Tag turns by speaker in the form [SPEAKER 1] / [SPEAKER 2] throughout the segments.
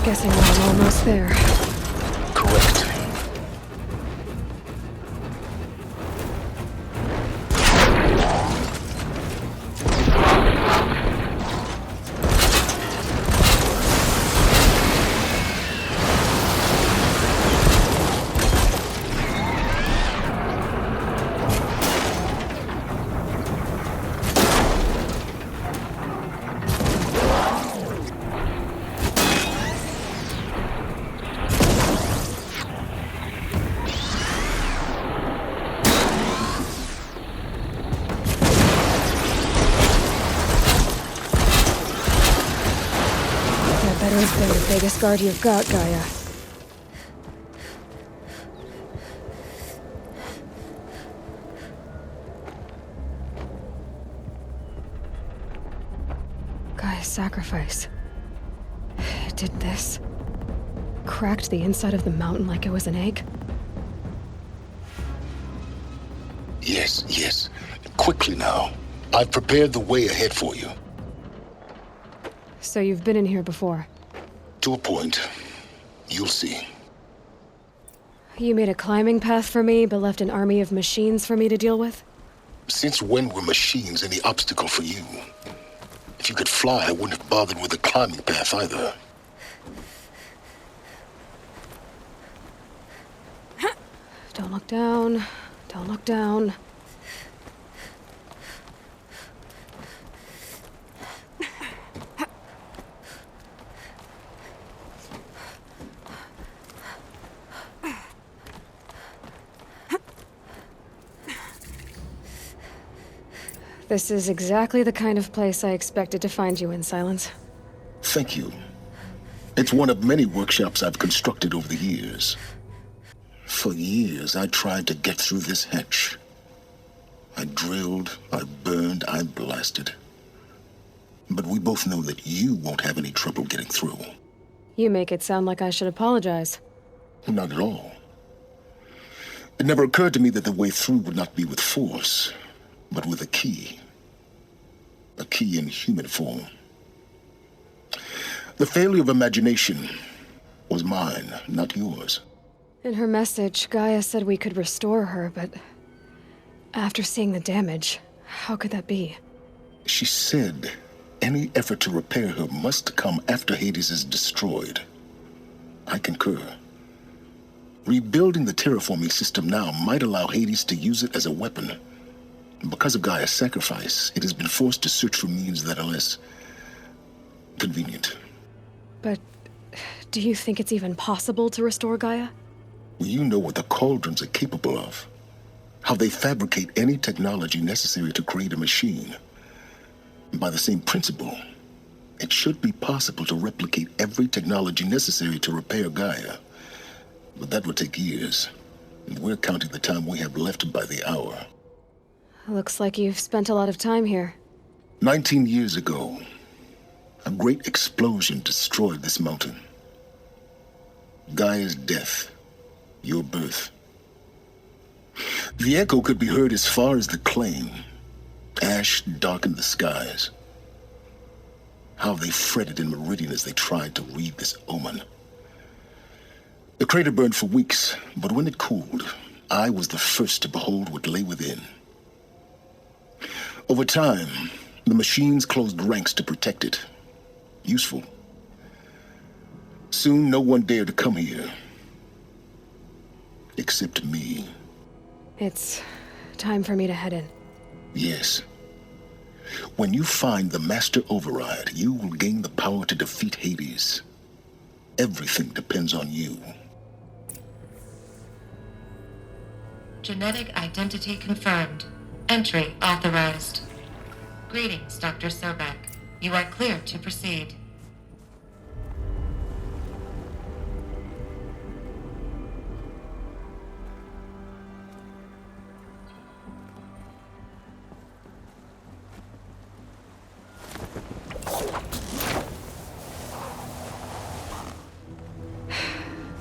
[SPEAKER 1] Guessing I'm almost there.
[SPEAKER 2] Correct.
[SPEAKER 1] Better have been the biggest guard you've got, Gaia. Gaia's sacrifice. It did this. Cracked the inside of the mountain like it was an egg.
[SPEAKER 2] Yes. Quickly now. I've prepared the way ahead for you.
[SPEAKER 1] So you've been in here before?
[SPEAKER 2] To a point. You'll see.
[SPEAKER 1] You made a climbing path for me, but left an army of machines for me to deal with?
[SPEAKER 2] Since when were machines any obstacle for you? If you could fly, I wouldn't have bothered with the climbing path either.
[SPEAKER 1] Don't look down. Don't look down. This is exactly the kind of place I expected to find you in, Sylens.
[SPEAKER 2] Thank you. It's one of many workshops I've constructed over the years. For years, I tried to get through this hatch. I drilled, I burned, I blasted. But we both know that you won't have any trouble getting through.
[SPEAKER 1] You make it sound like I should apologize.
[SPEAKER 2] Not at all. It never occurred to me that the way through would not be with force, but with a key. A key in human form. The failure of imagination was mine, not yours.
[SPEAKER 1] In her message, Gaia said we could restore her, but after seeing the damage, how could that be?
[SPEAKER 2] She said any effort to repair her must come after Hades is destroyed. I concur. Rebuilding the terraforming system now might allow Hades to use it as a weapon. Because of Gaia's sacrifice, it has been forced to search for means that are less convenient.
[SPEAKER 1] But do you think it's even possible to restore Gaia?
[SPEAKER 2] You know what the cauldrons are capable of. How they fabricate any technology necessary to create a machine. By the same principle, it should be possible to replicate every technology necessary to repair Gaia. But that would take years. And we're counting the time we have left by the hour.
[SPEAKER 1] Looks like you've spent a lot of time here.
[SPEAKER 2] 19 years ago, a great explosion destroyed this mountain. Gaia's death, your birth. The echo could be heard as far as the claim. Ash darkened the skies. How they fretted in Meridian as they tried to read this omen. The crater burned for weeks, but when it cooled, I was the first to behold what lay within. Over time, the machines closed ranks to protect it. Useful. Soon, no one dared to come here. Except me.
[SPEAKER 1] It's time for me to head in.
[SPEAKER 2] Yes. When you find the Master Override, you will gain the power to defeat Hades. Everything depends on you.
[SPEAKER 3] Genetic identity confirmed. Entry authorized. Greetings, Dr. Sobek. You are clear to proceed.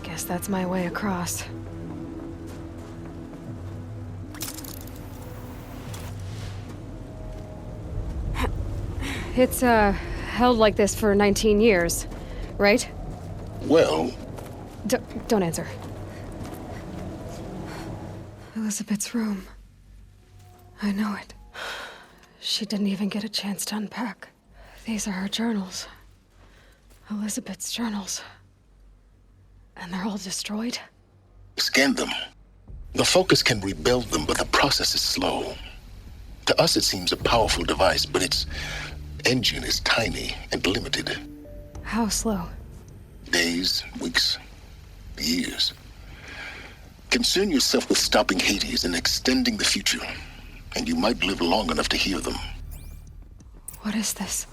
[SPEAKER 1] Guess that's my way across. It's, held like this for 19 years, right?
[SPEAKER 2] Well,
[SPEAKER 1] Don't answer. Elizabeth's room. I know it. She didn't even get a chance to unpack. These are her journals. Elizabeth's journals. And they're all destroyed?
[SPEAKER 2] scan them. The Focus can rebuild them, but the process is slow. To us, it seems a powerful device, but its engine is tiny and limited.
[SPEAKER 1] How slow?
[SPEAKER 2] Days, weeks, years. Concern yourself with stopping Hades and extending the future, and you might live long enough to hear them.
[SPEAKER 1] What is this?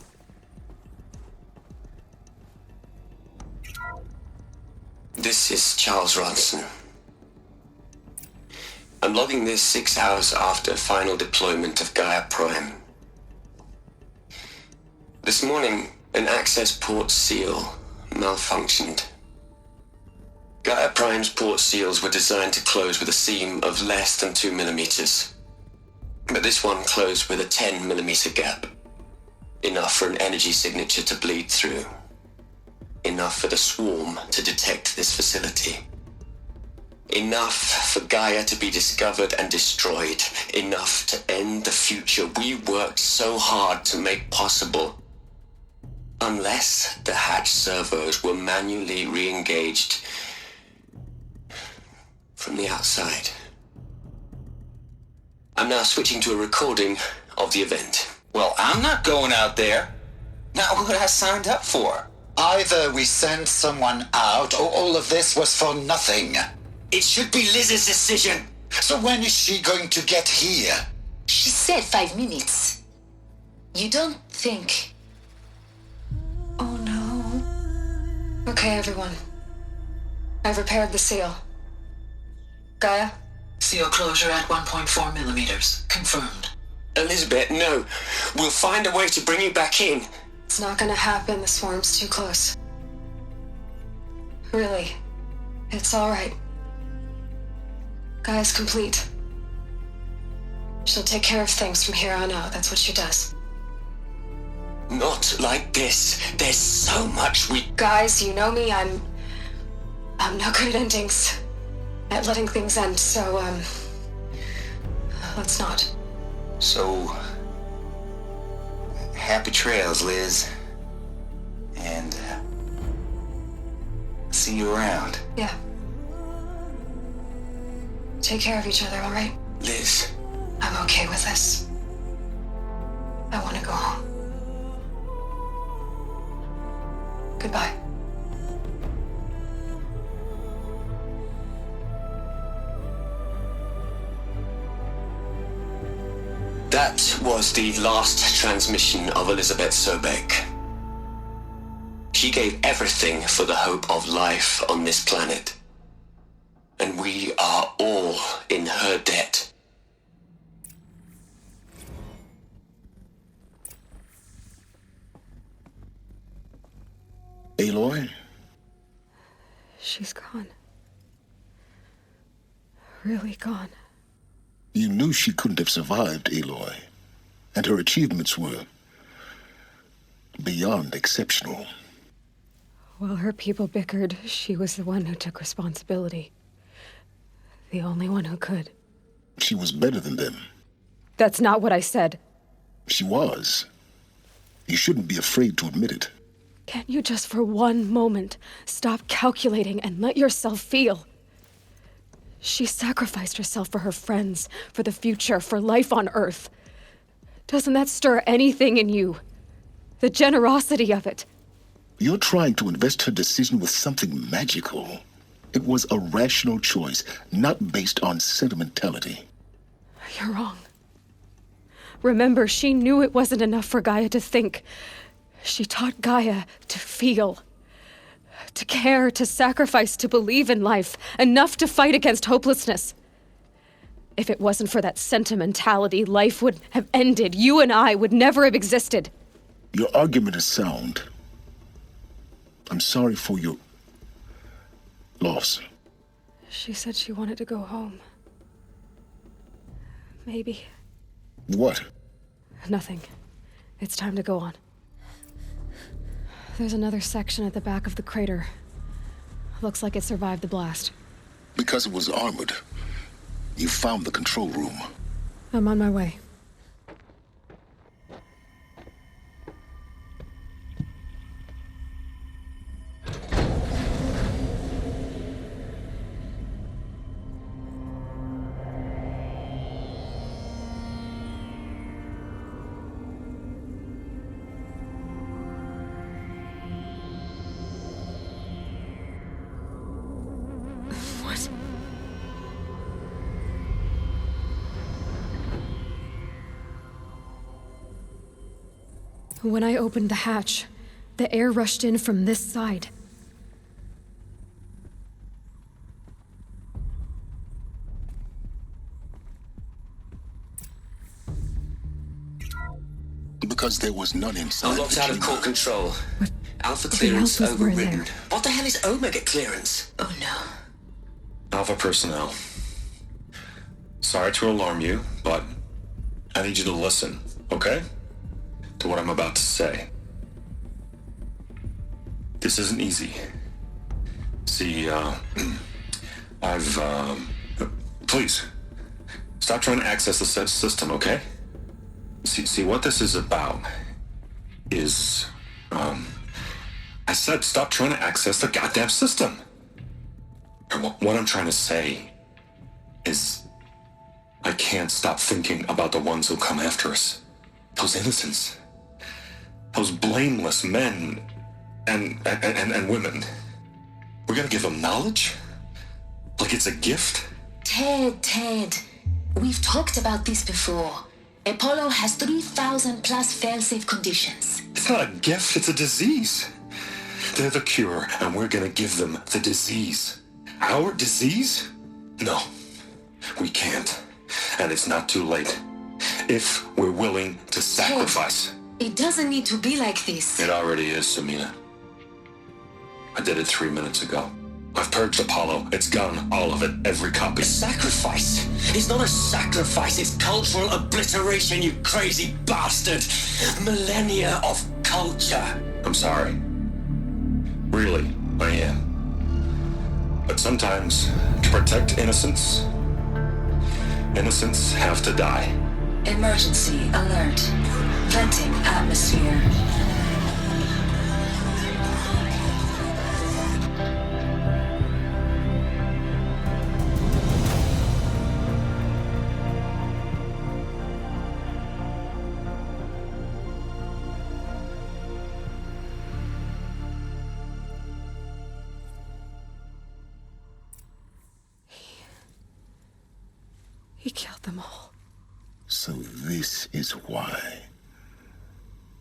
[SPEAKER 4] This is Charles Ronson. I'm logging this 6 hours after final deployment of Gaia Prime. This morning, an access port seal malfunctioned. Gaia Prime's port seals were designed to close with a seam of less than 2 millimeters. But this one closed with a 10 millimeter gap. Enough for an energy signature to bleed through. Enough for the swarm to detect this facility. Enough for Gaia to be discovered and destroyed. Enough to end the future we worked so hard to make possible. Unless the hatch servos were manually re-engaged from the outside. I'm now switching to a recording of the event.
[SPEAKER 5] Well, I'm not going out there. Not what I signed up for.
[SPEAKER 6] Either we send someone out, or all of this was for nothing.
[SPEAKER 5] It should be Liz's decision.
[SPEAKER 6] So when is she going to get here?
[SPEAKER 7] She said 5 minutes. You don't think...
[SPEAKER 1] Oh no. Okay, everyone. I've repaired the seal. Gaia?
[SPEAKER 8] Seal closure at 1.4 millimeters. Confirmed.
[SPEAKER 4] Elizabeth, no. We'll find a way to bring you back in.
[SPEAKER 1] It's not gonna happen, the swarm's too close. Really. It's alright. Gaia's complete. She'll take care of things from here on out, that's what she does.
[SPEAKER 4] Not like this. There's so much we...
[SPEAKER 1] Guys, you know me, I'm no good at endings. At letting things end, so, let's not.
[SPEAKER 5] So... happy trails, Liz. And, see you around.
[SPEAKER 1] Yeah. Take care of each other, alright?
[SPEAKER 4] Liz.
[SPEAKER 1] I'm okay with this. I want to go home. Goodbye.
[SPEAKER 4] That was the last transmission of Elizabeth Sobek. She gave everything for the hope of life on this planet. And we are all in her debt.
[SPEAKER 2] Aloy?
[SPEAKER 1] She's gone. Really gone.
[SPEAKER 2] You knew she couldn't have survived, Aloy. And her achievements were beyond exceptional.
[SPEAKER 1] While her people bickered, she was the one who took responsibility. The only one who could.
[SPEAKER 2] She was better than them.
[SPEAKER 1] That's not what I said.
[SPEAKER 2] She was. You shouldn't be afraid to admit it.
[SPEAKER 1] Can't you just for one moment stop calculating and let yourself feel? She sacrificed herself for her friends, for the future, for life on Earth. Doesn't that stir anything in you? The generosity of it.
[SPEAKER 2] You're trying to invest her decision with something magical. It was a rational choice, not based on sentimentality.
[SPEAKER 1] You're wrong. Remember, she knew it wasn't enough for Gaia to think. She taught Gaia to feel. To care, to sacrifice, to believe in life. Enough to fight against hopelessness. If it wasn't for that sentimentality, life would have ended. You and I would never have existed.
[SPEAKER 2] Your argument is sound. I'm sorry for your loss.
[SPEAKER 1] She said she wanted to go home. Maybe.
[SPEAKER 2] What?
[SPEAKER 1] Nothing. It's time to go on. There's another section at the back of the crater. Looks like it survived the blast.
[SPEAKER 2] Because it was armored. You found the control room.
[SPEAKER 1] I'm on my way. When I opened the hatch, the air rushed in from this side.
[SPEAKER 2] Because there was none inside.
[SPEAKER 4] I'm locked out of core control.
[SPEAKER 1] But
[SPEAKER 4] Alpha clearance
[SPEAKER 1] Alphas were in
[SPEAKER 4] overridden.
[SPEAKER 1] there.
[SPEAKER 4] What the hell is Omega clearance?
[SPEAKER 7] Oh no.
[SPEAKER 9] Alpha personnel. Sorry to alarm you, but I need you to listen, okay? To what I'm about to say. This isn't easy. See, please, stop trying to access the system, okay? See, what this is about is, I said stop trying to access the goddamn system. And what I'm trying to say is, I can't stop thinking about the ones who come after us. Those innocents. Those blameless men and women. We're gonna give them knowledge? Like it's a gift?
[SPEAKER 7] Ted. We've talked about this before. Apollo has 3,000 plus failsafe conditions.
[SPEAKER 9] It's not a gift, it's a disease. They're the cure, and we're gonna give them the disease. Our disease? No, we can't. And it's not too late. If we're willing to sacrifice.
[SPEAKER 7] It doesn't need to be like this.
[SPEAKER 9] It already is, Samina. I did it 3 minutes ago. I've purged Apollo. It's gone, all of it, every copy.
[SPEAKER 4] A sacrifice? It's not a sacrifice, it's cultural obliteration, you crazy bastard! Millennia of culture!
[SPEAKER 9] I'm sorry. Really, I am. But sometimes, to protect innocents have to die.
[SPEAKER 8] Emergency alert. Venting atmosphere.
[SPEAKER 1] He killed them all.
[SPEAKER 2] So this is why.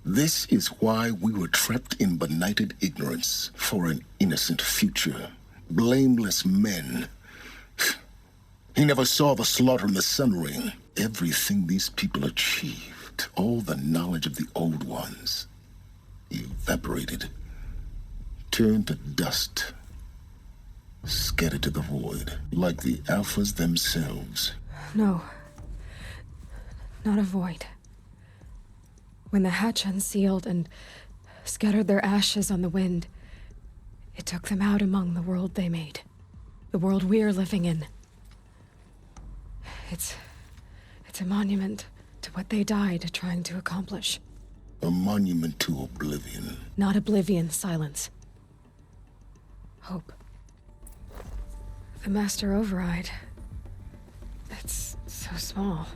[SPEAKER 2] This is why we were trapped in benighted ignorance for an innocent future. Blameless men. He never saw the slaughter in the Sun Ring. Everything these people achieved, all the knowledge of the old ones, evaporated, turned to dust, scattered to the void, like the Alphas themselves.
[SPEAKER 1] No. Not a void. When the hatch unsealed and scattered their ashes on the wind, it took them out among the world they made. The world we're living in. It's a monument to what they died trying to accomplish.
[SPEAKER 2] A monument to oblivion.
[SPEAKER 1] Not oblivion, Sylens. Hope. The Master Override. It's so small.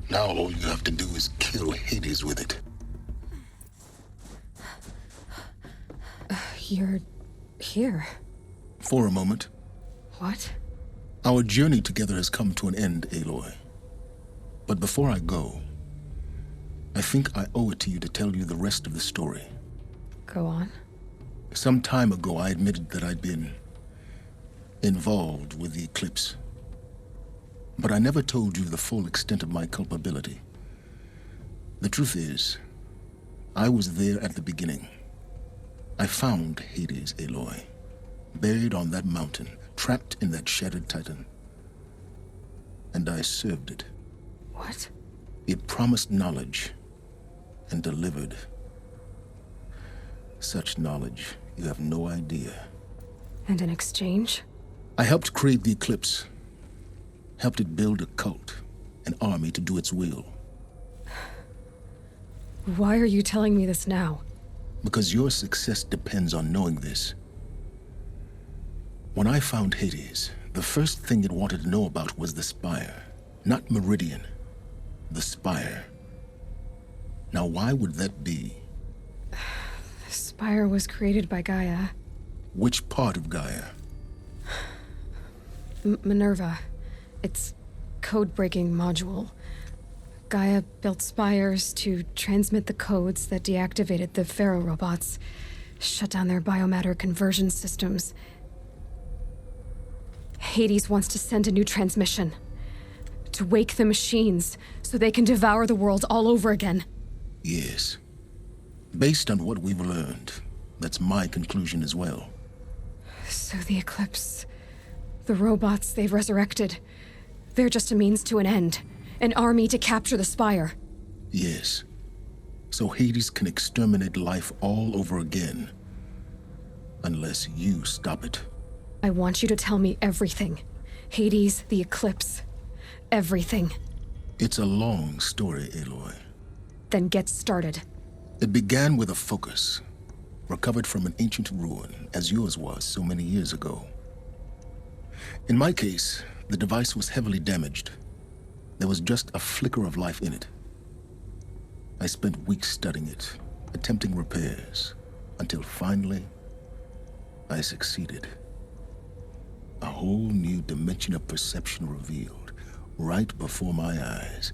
[SPEAKER 2] Now all you have to do is kill Hades with it.
[SPEAKER 1] You're here.
[SPEAKER 2] For a moment.
[SPEAKER 1] What?
[SPEAKER 2] Our journey together has come to an end, Aloy. But before I go, I think I owe it to you to tell you the rest of the story.
[SPEAKER 1] Go on.
[SPEAKER 2] Some time ago, I admitted that I'd been involved with the Eclipse. But I never told you the full extent of my culpability. The truth is, I was there at the beginning. I found Hades, Aloy, buried on that mountain, trapped in that shattered titan. And I served it.
[SPEAKER 1] What?
[SPEAKER 2] It promised knowledge and delivered. Such knowledge, you have no idea.
[SPEAKER 1] And in exchange?
[SPEAKER 2] I helped create the Eclipse. Helped it build a cult, an army to do its will.
[SPEAKER 1] Why are you telling me this now?
[SPEAKER 2] Because your success depends on knowing this. When I found Hades, the first thing it wanted to know about was the Spire. Not Meridian. The Spire. Now why would that be?
[SPEAKER 1] The Spire was created by Gaia.
[SPEAKER 2] Which part of Gaia?
[SPEAKER 1] Minerva. Its code-breaking module. Gaia built spires to transmit the codes that deactivated the Pharaoh robots, shut down their biomatter conversion systems. Hades wants to send a new transmission. To wake the machines, so they can devour the world all over again.
[SPEAKER 2] Yes. Based on what we've learned, that's my conclusion as well.
[SPEAKER 1] So the Eclipse... the robots they've resurrected... they're just a means to an end. An army to capture the Spire.
[SPEAKER 2] Yes. So Hades can exterminate life all over again. Unless you stop it.
[SPEAKER 1] I want you to tell me everything. Hades, the Eclipse. Everything.
[SPEAKER 2] It's a long story, Aloy.
[SPEAKER 1] Then get started.
[SPEAKER 2] It began with a focus. Recovered from an ancient ruin, as yours was so many years ago. In my case, the device was heavily damaged. There was just a flicker of life in it. I spent weeks studying it, attempting repairs, until finally, I succeeded. A whole new dimension of perception revealed, right before my eyes.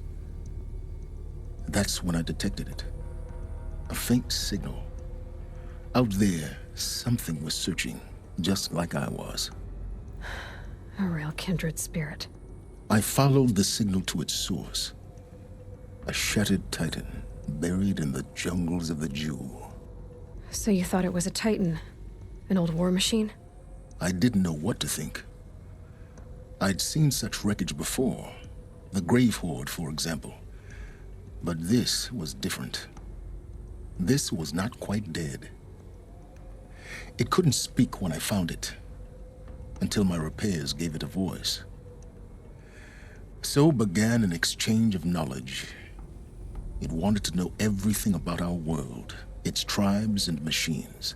[SPEAKER 2] That's when I detected it. A faint signal. Out there, something was searching, just like I was.
[SPEAKER 1] A real kindred spirit.
[SPEAKER 2] I followed the signal to its source. A shattered titan, buried in the jungles of the Jewel.
[SPEAKER 1] So you thought it was a titan? An old war machine?
[SPEAKER 2] I didn't know what to think. I'd seen such wreckage before. The Grave Horde, for example. But this was different. This was not quite dead. It couldn't speak when I found it, until my repairs gave it a voice. So began an exchange of knowledge. It wanted to know everything about our world, its tribes and machines.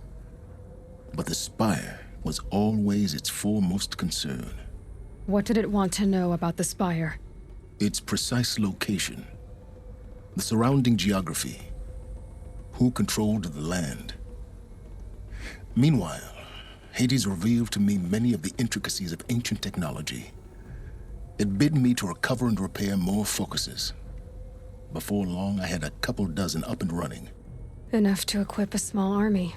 [SPEAKER 2] But the Spire was always its foremost concern.
[SPEAKER 1] What did it want to know about the Spire?
[SPEAKER 2] Its precise location, the surrounding geography, who controlled the land. Meanwhile, Hades revealed to me many of the intricacies of ancient technology. It bid me to recover and repair more focuses. Before long, I had a couple dozen up and running.
[SPEAKER 1] Enough to equip a small army.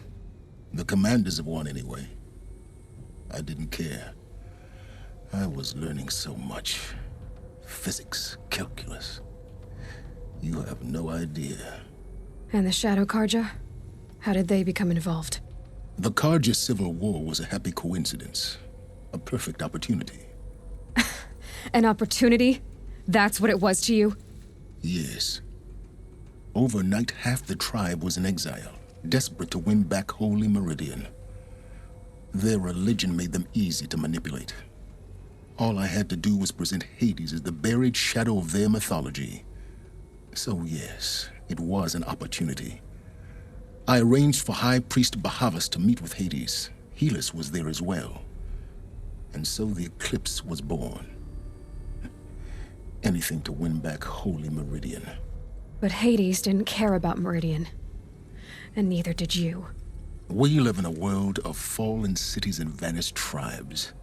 [SPEAKER 2] The commanders of one, anyway. I didn't care. I was learning so much. Physics, calculus. You have no idea.
[SPEAKER 1] And the Shadow Carja? How did they become involved?
[SPEAKER 2] The Carja Civil War was a happy coincidence. A perfect opportunity.
[SPEAKER 1] An opportunity? That's what it was to you?
[SPEAKER 2] Yes. Overnight, half the tribe was in exile, desperate to win back Holy Meridian. Their religion made them easy to manipulate. All I had to do was present Hades as the buried shadow of their mythology. So yes, it was an opportunity. I arranged for High Priest Bahavas to meet with Hades. Helis was there as well. And so the Eclipse was born. Anything to win back Holy Meridian.
[SPEAKER 1] But Hades didn't care about Meridian. And neither did you.
[SPEAKER 2] We live in a world of fallen cities and vanished tribes.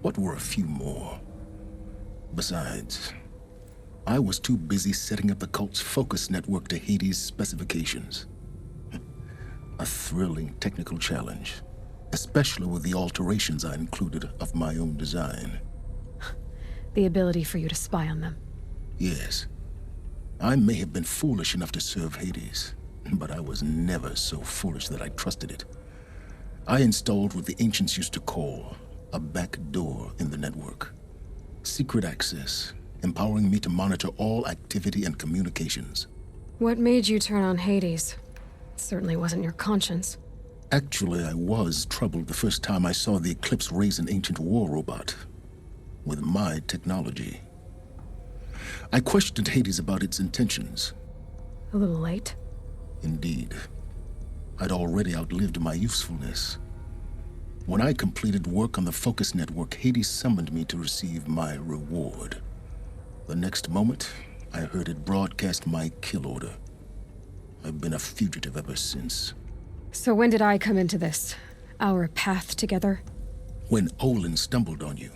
[SPEAKER 2] What were a few more? Besides, I was too busy setting up the cult's focus network to Hades' specifications. A thrilling technical challenge, especially with the alterations I included of my own design.
[SPEAKER 1] The ability for you to spy on them.
[SPEAKER 2] Yes. I may have been foolish enough to serve Hades, but I was never so foolish that I trusted it. I installed what the ancients used to call a back door in the network. Secret access, empowering me to monitor all activity and communications.
[SPEAKER 1] What made you turn on Hades? It certainly wasn't your conscience.
[SPEAKER 2] Actually, I was troubled the first time I saw the Eclipse raise an ancient war robot with my technology. I questioned Hades about its intentions.
[SPEAKER 1] A little late.
[SPEAKER 2] Indeed. I'd already outlived my usefulness. When I completed work on the Focus Network, Hades summoned me to receive my reward. The next moment, I heard it broadcast my kill order. I've been a fugitive ever since.
[SPEAKER 1] So when did I come into this? Our path together?
[SPEAKER 2] When Olin stumbled on you.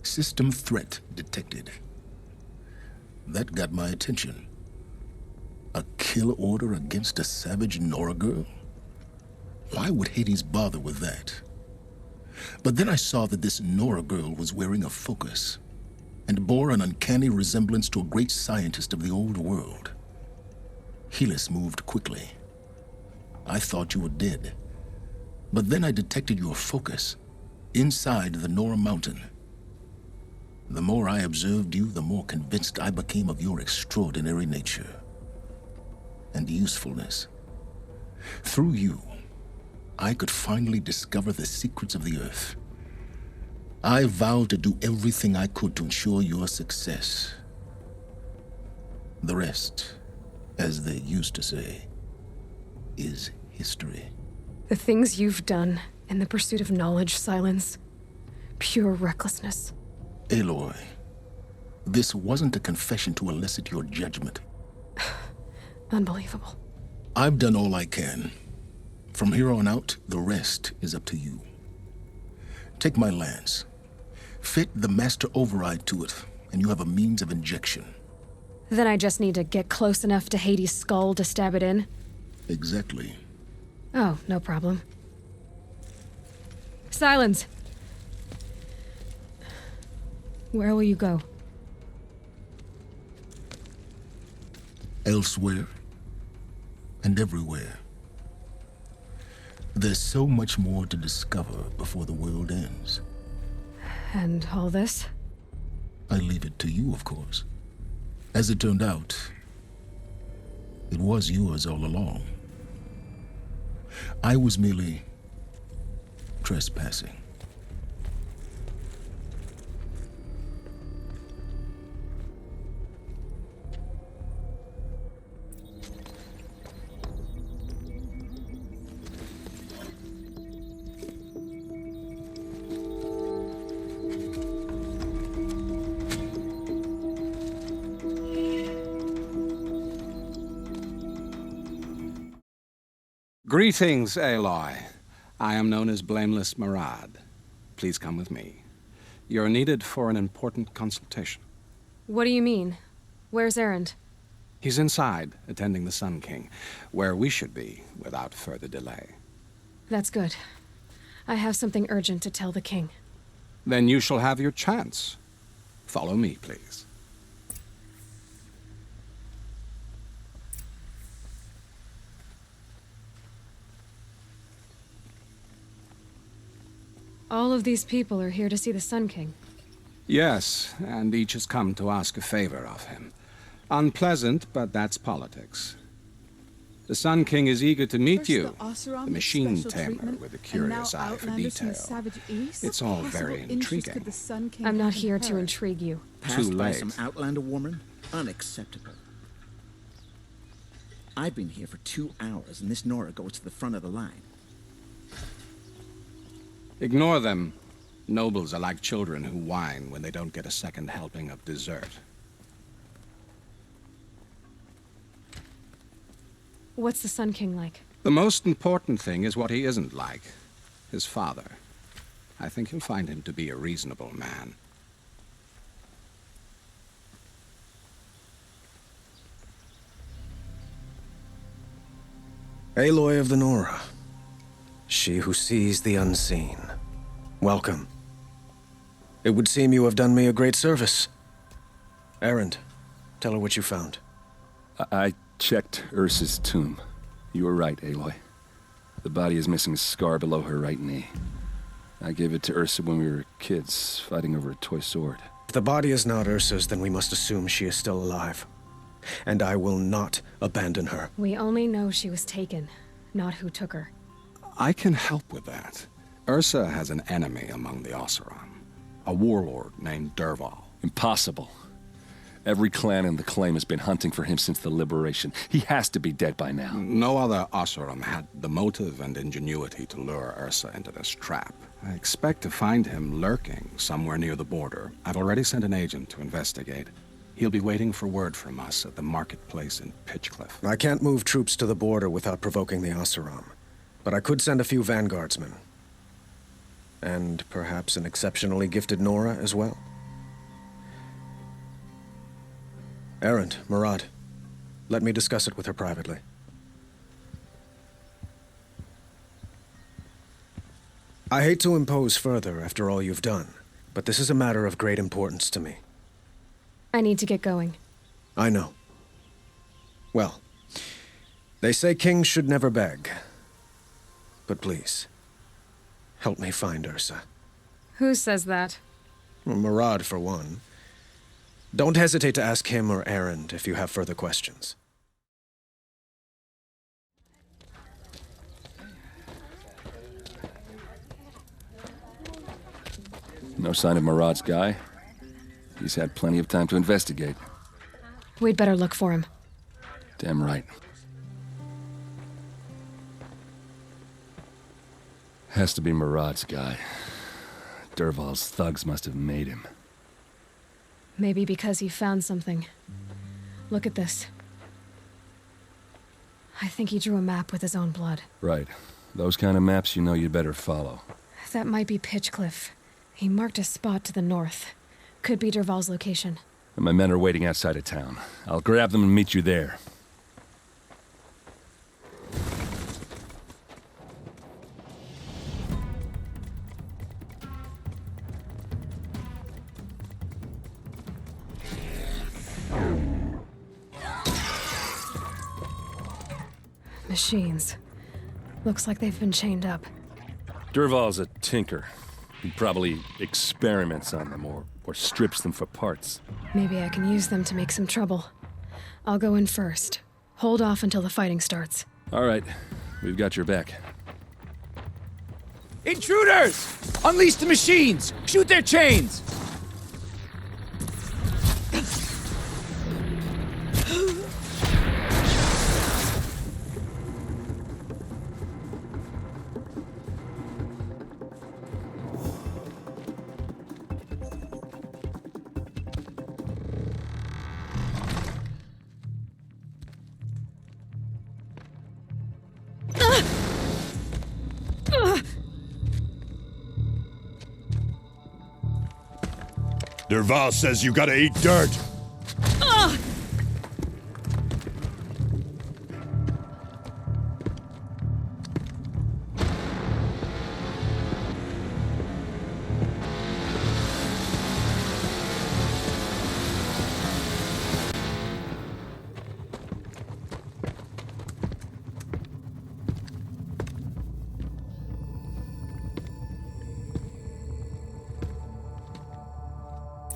[SPEAKER 2] System threat detected. That got my attention. A kill order against a savage Nora girl? Why would Hades bother with that? But then I saw that this Nora girl was wearing a focus, and bore an uncanny resemblance to a great scientist of the old world. Helis moved quickly. I thought you were dead. But then I detected your focus, inside the Nora mountain. The more I observed you, the more convinced I became of your extraordinary nature and usefulness. Through you, I could finally discover the secrets of the Earth. I vowed to do everything I could to ensure your success. The rest, as they used to say, is history.
[SPEAKER 1] The things you've done in the pursuit of knowledge, Sylens. Pure recklessness.
[SPEAKER 2] Aloy, this wasn't a confession to elicit your judgment.
[SPEAKER 1] Unbelievable.
[SPEAKER 2] I've done all I can. From here on out, the rest is up to you. Take my lance. Fit the master override to it, and you have a means of injection.
[SPEAKER 1] Then I just need to get close enough to Hades' skull to stab it in?
[SPEAKER 2] Exactly.
[SPEAKER 1] Oh, no problem. Sylens! Where will you go?
[SPEAKER 2] Elsewhere. And everywhere. There's so much more to discover before the world ends.
[SPEAKER 1] And all this?
[SPEAKER 2] I leave it to you, of course. As it turned out, it was yours all along. I was merely trespassing.
[SPEAKER 10] Greetings, Aloy. I am known as Blameless Marad. Please come with me. You're needed for an important consultation.
[SPEAKER 1] What do you mean? Where's Erend?
[SPEAKER 10] He's inside, attending the Sun King, where we should be without further delay.
[SPEAKER 1] That's good. I have something urgent to tell the king.
[SPEAKER 10] Then you shall have your chance. Follow me, please.
[SPEAKER 1] All of these people are here to see the Sun King.
[SPEAKER 10] Yes, and each has come to ask a favor of him. Unpleasant, but that's politics. The Sun King is eager to meet you, the machine tamer with a curious eye for detail. It's all very intriguing.
[SPEAKER 1] I'm not here to intrigue you.
[SPEAKER 10] Too late.
[SPEAKER 11] By some outlander woman? Unacceptable. I've been here for 2 hours, and this Nora goes to the front of the line.
[SPEAKER 10] Ignore them. Nobles are like children who whine when they don't get a second helping of dessert.
[SPEAKER 1] What's the Sun King like?
[SPEAKER 10] The most important thing is what he isn't like. His father. I think you'll find him to be a reasonable man.
[SPEAKER 12] Aloy of the Nora. She who sees the unseen. Welcome. It would seem you have done me a great service. Erend, tell her what you found.
[SPEAKER 13] I checked Ersa's tomb. You were right, Aloy. The body is missing a scar below her right knee. I gave it to Ersa when we were kids, fighting over a toy sword.
[SPEAKER 12] If the body is not Ursa's, then we must assume she is still alive. And I will not abandon her.
[SPEAKER 1] We only know she was taken, not who took her.
[SPEAKER 10] I can help with that. Ersa has an enemy among the Oseram. A warlord named Dervahl.
[SPEAKER 13] Impossible. Every clan in the claim has been hunting for him since the liberation. He has to be dead by now.
[SPEAKER 10] No other Oseram had the motive and ingenuity to lure Ersa into this trap. I expect to find him lurking somewhere near the border. I've already sent an agent to investigate. He'll be waiting for word from us at the marketplace in Pitchcliff.
[SPEAKER 12] I can't move troops to the border without provoking the Oseram, but I could send a few vanguardsmen. And perhaps an exceptionally gifted Nora as well. Erend, Murad, let me discuss it with her privately. I hate to impose further after all you've done, but this is a matter of great importance to me.
[SPEAKER 1] I need to get going.
[SPEAKER 12] I know. Well, they say kings should never beg. But please, help me find Ersa.
[SPEAKER 1] Who says that?
[SPEAKER 12] Well, Murad, for one. Don't hesitate to ask him or Erend if you have further questions.
[SPEAKER 13] No sign of Murad's guy. He's had plenty of time to investigate.
[SPEAKER 1] We'd better look for him.
[SPEAKER 13] Damn right. Has to be Murad's guy. Dervahl's thugs must have made him.
[SPEAKER 1] Maybe because he found something. Look at this. I think he drew a map with his own blood.
[SPEAKER 13] Right. Those kind of maps you know you'd better follow.
[SPEAKER 1] That might be Pitchcliff. He marked a spot to the north. Could be Dervahl's location.
[SPEAKER 13] And my men are waiting outside of town. I'll grab them and meet you there.
[SPEAKER 1] Machines. Looks like they've been chained up.
[SPEAKER 13] Dervahl's a tinker. He probably experiments on them or strips them for parts.
[SPEAKER 1] Maybe I can use them to make some trouble. I'll go in first. Hold off until the fighting starts.
[SPEAKER 13] All right. We've got your back.
[SPEAKER 14] Intruders! Unleash the machines! Shoot their chains!
[SPEAKER 15] Dervahl says you gotta eat dirt.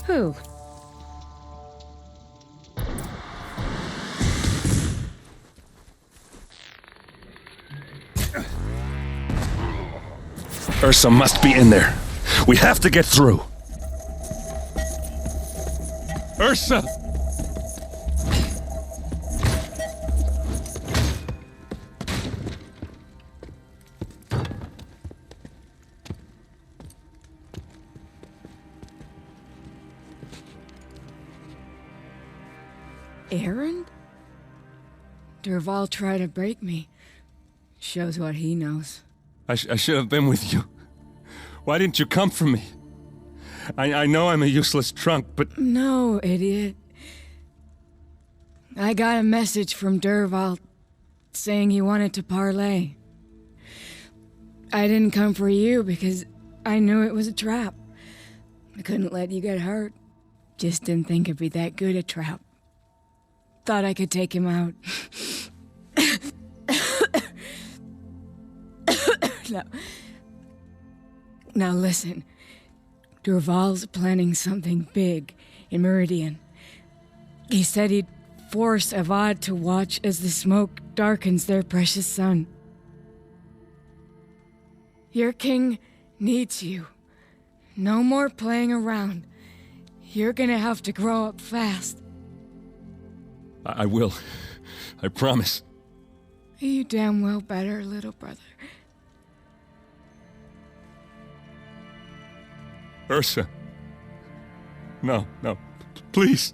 [SPEAKER 1] Who?
[SPEAKER 13] Ersa must be in there. We have to get through. Ersa!
[SPEAKER 16] Erend? Dervahl tried to break me. Shows what he knows.
[SPEAKER 13] I should have been with you. Why didn't you come for me? I know I'm a useless trunk, but...
[SPEAKER 16] No, idiot. I got a message from Dervahl saying he wanted to parlay. I didn't come for you because I knew it was a trap. I couldn't let you get hurt. Just didn't think it'd be that good a trap. Thought I could take him out. Now listen. Dervahl's planning something big in Meridian. He said he'd force Avad to watch as the smoke darkens their precious sun. Your king needs you. No more playing around. You're gonna have to grow up fast.
[SPEAKER 13] I will. I promise.
[SPEAKER 16] You damn well better, little brother.
[SPEAKER 13] Ersa. No, please.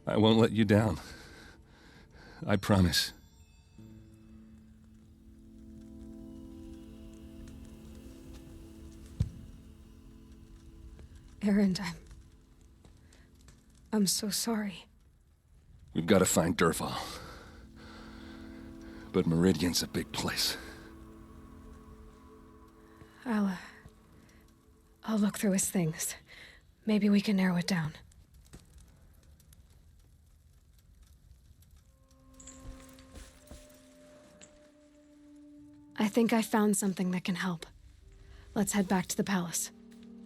[SPEAKER 13] I won't let you down. I promise.
[SPEAKER 1] Erend, I'm so sorry.
[SPEAKER 13] We've got to find Dervahl. But Meridian's a big place.
[SPEAKER 1] I'll look through his things. Maybe we can narrow it down. I think I found something that can help. Let's head back to the palace.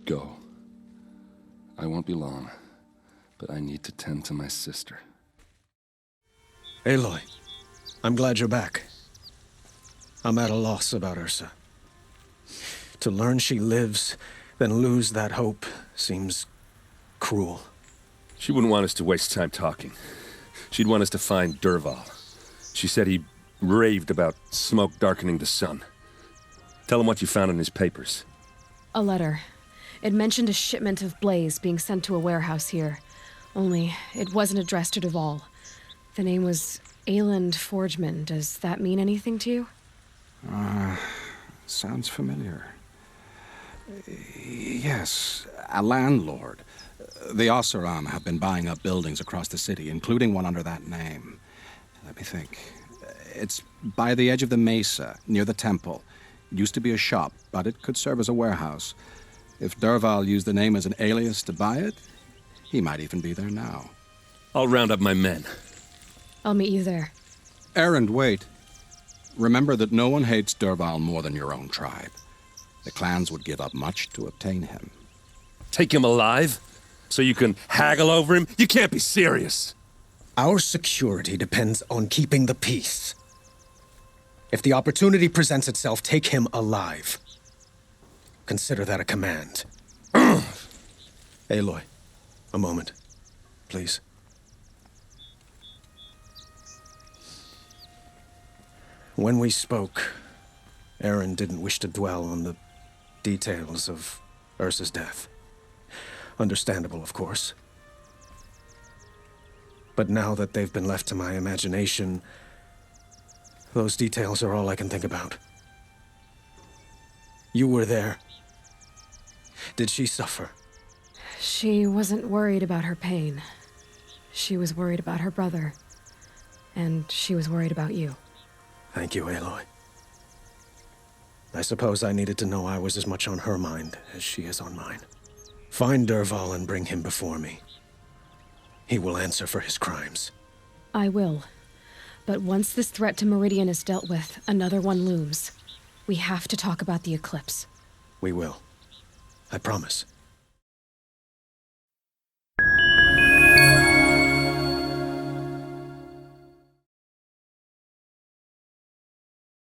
[SPEAKER 13] Go. I won't be long, but I need to tend to my sister.
[SPEAKER 12] Aloy, I'm glad you're back. I'm at a loss about Ersa. To learn she lives, then lose that hope, seems cruel.
[SPEAKER 13] She wouldn't want us to waste time talking. She'd want us to find Dervahl. She said he raved about smoke darkening the sun. Tell him what you found in his papers.
[SPEAKER 1] A letter. It mentioned a shipment of blaze being sent to a warehouse here. Only, it wasn't addressed to Dervahl. The name was Erend Forgeman. Does that mean anything to you?
[SPEAKER 10] Sounds familiar. Yes, a landlord. The Oseram have been buying up buildings across the city, including one under that name. Let me think. It's by the edge of the mesa, near the temple. It used to be a shop, but it could serve as a warehouse. If Dervahl used the name as an alias to buy it, he might even be there now.
[SPEAKER 13] I'll round up my men.
[SPEAKER 1] I'll meet you there.
[SPEAKER 10] Erend, wait. Remember that no one hates Dervahl more than your own tribe. The clans would give up much to obtain him.
[SPEAKER 13] Take him alive? So you can haggle over him? You can't be serious.
[SPEAKER 12] Our security depends on keeping the peace. If the opportunity presents itself, take him alive. Consider that a command. Aloy, a moment, please. When we spoke, Erend didn't wish to dwell on the details of Ersa's death. Understandable, of course. But now that they've been left to my imagination, those details are all I can think about. You were there. Did she suffer?
[SPEAKER 1] She wasn't worried about her pain. She was worried about her brother. And she was worried about you.
[SPEAKER 12] Thank you, Aloy. I suppose I needed to know I was as much on her mind as she is on mine. Find Dervahl and bring him before me. He will answer for his crimes.
[SPEAKER 1] I will. But once this threat to Meridian is dealt with, another one looms. We have to talk about the Eclipse.
[SPEAKER 12] We will. I promise.